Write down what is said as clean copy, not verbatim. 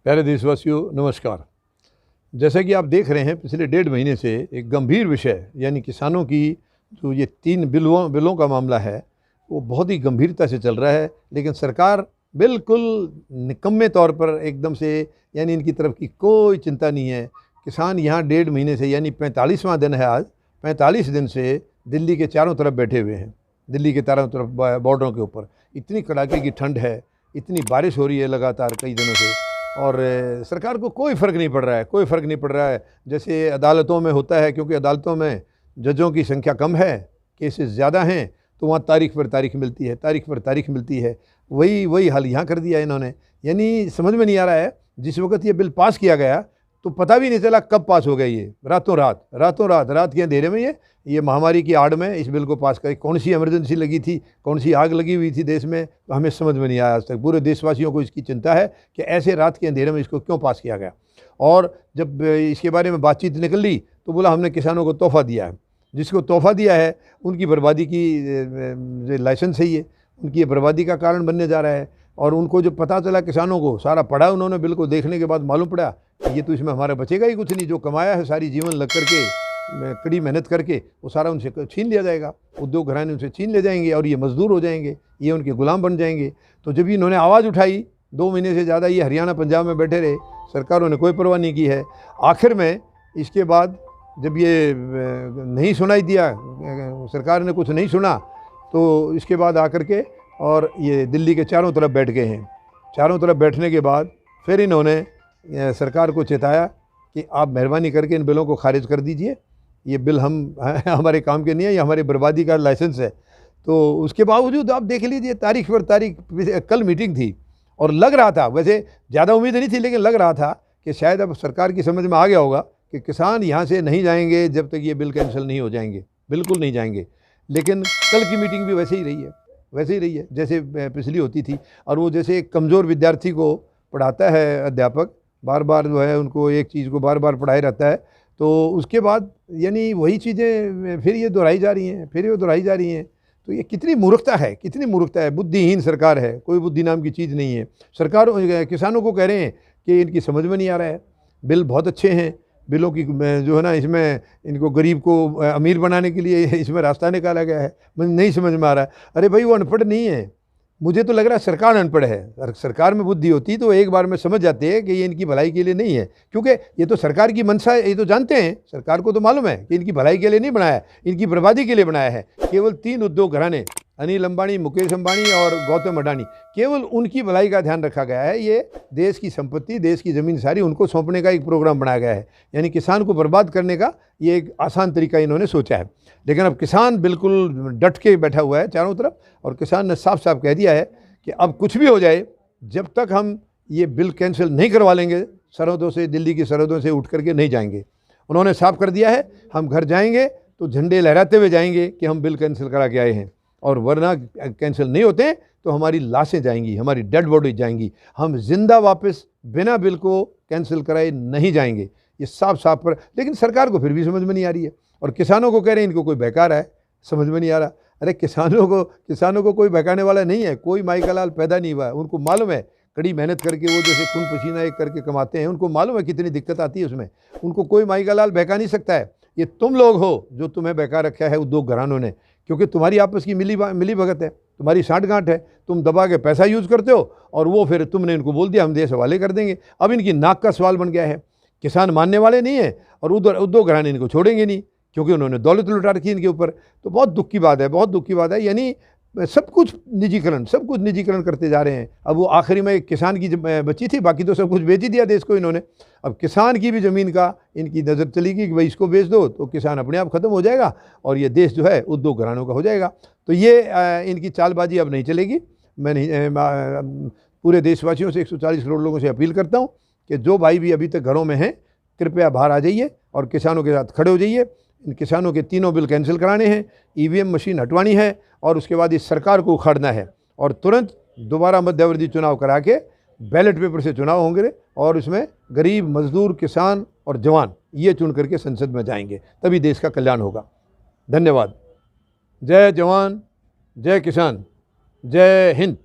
प्यारे देशवासियों, नमस्कार। जैसा कि आप देख रहे हैं, पिछले 1.5 महीने से एक गंभीर विषय यानी किसानों की जो ये 3 बिलों का मामला है, वो बहुत ही गंभीरता से चल रहा है। लेकिन सरकार बिल्कुल निकम्मे तौर पर एकदम से, यानी इनकी तरफ की कोई चिंता नहीं है। किसान यहाँ 1.5 महीने से, यानी 45वां दिन है आज, 45 दिन से दिल्ली के चारों तरफ बैठे हुए हैं। दिल्ली के चारों तरफ बॉर्डरों के ऊपर इतनी कड़ाके की ठंड है, इतनी बारिश हो रही है लगातार कई दिनों से, और सरकार को कोई फ़र्क नहीं पड़ रहा है, कोई फ़र्क नहीं पड़ रहा है। जैसे अदालतों में होता है, क्योंकि अदालतों में जजों की संख्या कम है, केसेस ज़्यादा हैं, तो वहाँ तारीख पर तारीख मिलती है, तारीख पर तारीख मिलती है। वही हाल यहाँ कर दिया इन्होंने। यानी समझ में नहीं आ रहा है, जिस वक्त ये बिल पास किया गया तो पता भी नहीं चला कब पास हो गया। ये रातों रात के अंधेरे में ये महामारी की आड़ में इस बिल को पास करें। कौन सी इमरजेंसी लगी थी, कौन सी आग लगी हुई थी देश में, तो हमें समझ में नहीं आया आज तक। पूरे देशवासियों को इसकी चिंता है कि ऐसे रात के अंधेरे में इसको क्यों पास किया गया। और जब इसके बारे में बातचीत निकली तो बोला हमने किसानों को तोहफ़ा दिया है। जिसको तोहफ़ा दिया है उनकी बर्बादी की लाइसेंस है, ये उनकी बर्बादी का कारण बनने जा रहा है। और उनको जो पता चला, किसानों को सारा पढ़ा उन्होंने, बिल को देखने के बाद मालूम पड़ा कि ये तो इसमें हमारा बचेगा ही कुछ नहीं। जो कमाया है सारी जीवन लग करके, कड़ी मेहनत करके, वो सारा उनसे छीन लिया जाएगा। उद्योग घराने उनसे छीन ले जाएंगे और ये मजदूर हो जाएंगे, ये उनके गुलाम बन जाएंगे। तो जब इन्होंने आवाज़ उठाई, 2 महीने से ज़्यादा ये हरियाणा पंजाब में बैठे रहे, सरकारों ने कोई परवाह नहीं की है। आखिर में इसके बाद जब ये नहीं सुनाई दिया, सरकार ने कुछ नहीं सुना, तो इसके बाद आकर के और ये दिल्ली के चारों तरफ बैठ गए हैं। चारों तरफ बैठने के बाद फिर इन्होंने सरकार को चेताया कि आप मेहरबानी करके इन बिलों को खारिज कर दीजिए, ये बिल हमारे काम के नहीं है, ये हमारी बर्बादी का लाइसेंस है। तो उसके बावजूद आप देख लीजिए, तारीख पर तारीख। कल मीटिंग थी और लग रहा था, वैसे ज़्यादा उम्मीद नहीं थी, लेकिन लग रहा था कि शायद अब सरकार की समझ में आ गया होगा कि किसान यहाँ से नहीं जाएंगे जब तक ये बिल कैंसिल नहीं हो जाएंगे, बिल्कुल नहीं जाएंगे। लेकिन कल की मीटिंग भी वैसे ही रही है जैसे पिछली होती थी। और वो जैसे एक कमज़ोर विद्यार्थी को पढ़ाता है अध्यापक, बार बार जो है उनको एक चीज़ को बार बार पढ़ाए रहता है, तो उसके बाद यानी वही चीज़ें फिर ये दोहराई जा रही हैं। तो ये कितनी मूर्खता है, बुद्धिहीन सरकार है, कोई बुद्धि नाम की चीज़ नहीं है। सरकार किसानों को कह रहे हैं कि इनकी समझ में नहीं आ रहा है, बिल बहुत अच्छे हैं, बिलों की जो है ना, इसमें इनको गरीब को अमीर बनाने के लिए इसमें रास्ता निकाला गया है, मुझे नहीं समझ में आ रहा है। अरे भाई, वो अनपढ़ नहीं है, मुझे तो लग रहा है सरकार अनपढ़ है। अगर सरकार में बुद्धि होती तो एक बार में समझ जाते हैं कि ये इनकी भलाई के लिए नहीं है, क्योंकि ये तो सरकार की मंशा है, ये तो जानते हैं, सरकार को तो मालूम है कि इनकी भलाई के लिए नहीं बनाया है, इनकी बर्बादी के लिए बनाया है। केवल 3 उद्योग घराने, अनिल अंबानी, मुकेश अंबानी और गौतम अडानी, केवल उनकी भलाई का ध्यान रखा गया है। ये देश की संपत्ति, देश की ज़मीन सारी उनको सौंपने का एक प्रोग्राम बनाया गया है। यानी किसान को बर्बाद करने का ये एक आसान तरीका इन्होंने सोचा है। लेकिन अब किसान बिल्कुल डट के बैठा हुआ है चारों तरफ, और किसान ने साफ साफ कह दिया है कि अब कुछ भी हो जाए, जब तक हम ये बिल कैंसिल नहीं करवा लेंगे, सरहदों से, दिल्ली की सरहदों से उठ करके नहीं जाएंगे। उन्होंने साफ कर दिया है, हम घर जाएंगे तो झंडे लहराते हुए जाएंगे कि हम बिल कैंसिल करा के आए हैं, और वरना कैंसिल नहीं होते तो हमारी लाशें जाएंगी, हमारी डेड बॉडी जाएंगी, हम जिंदा वापस बिना बिल को कैंसिल कराए नहीं जाएंगे। ये साफ पर, लेकिन सरकार को फिर भी समझ में नहीं आ रही है। और किसानों को कह रहे हैं इनको कोई बहका है, समझ में नहीं आ रहा। अरे किसानों को कोई बहकाने वाला नहीं है, कोई माई का लाल पैदा नहीं हुआ है। उनको मालूम है, कड़ी मेहनत करके वो जैसे खून पसीना एक करके कमाते हैं, उनको मालूम है कितनी दिक्कत आती है उसमें। उनको कोई माई का लाल बहका नहीं सकता है। ये तुम लोग हो जो तुम्हें बहका रखा है उद्योग घरानों ने, क्योंकि तुम्हारी आपस की मिली भगत है, तुम्हारी साठगांठ है, तुम दबा के पैसा यूज़ करते हो, और वो फिर तुमने इनको बोल दिया हम देश हवाले कर देंगे। अब इनकी नाक का सवाल बन गया है। किसान मानने वाले नहीं है और उद्योग घराने इनको छोड़ेंगे नहीं, क्योंकि उन्होंने दौलत लुटा रखी इनके ऊपर। तो बहुत दुख की बात है, यानी सब कुछ निजीकरण करते जा रहे हैं। अब वो आखिरी में एक किसान की बची थी, बाकी तो सब कुछ बेच ही दिया देश को इन्होंने। अब किसान की भी ज़मीन का इनकी नज़र चलेगी कि भाई इसको बेच दो तो किसान अपने आप ख़त्म हो जाएगा और ये देश जो है उद्योग घरानों का हो जाएगा। तो ये इनकी चालबाजी अब नहीं चलेगी। मैं पूरे देशवासियों से, 140 करोड़ लोगों से अपील करता हूँ कि जो भाई भी अभी तक घरों में हैं, कृपया बाहर आ जाइए और किसानों के साथ खड़े हो जाइए। इन किसानों के 3 बिल कैंसिल कराने हैं, ईवीएम मशीन हटवानी है, और उसके बाद इस सरकार को उखाड़ना है, और तुरंत दोबारा मध्यावधि चुनाव करा के बैलेट पेपर से चुनाव होंगे, और उसमें गरीब, मजदूर, किसान और जवान ये चुन करके संसद में जाएंगे, तभी देश का कल्याण होगा। धन्यवाद। जय जवान, जय किसान, जय हिंद।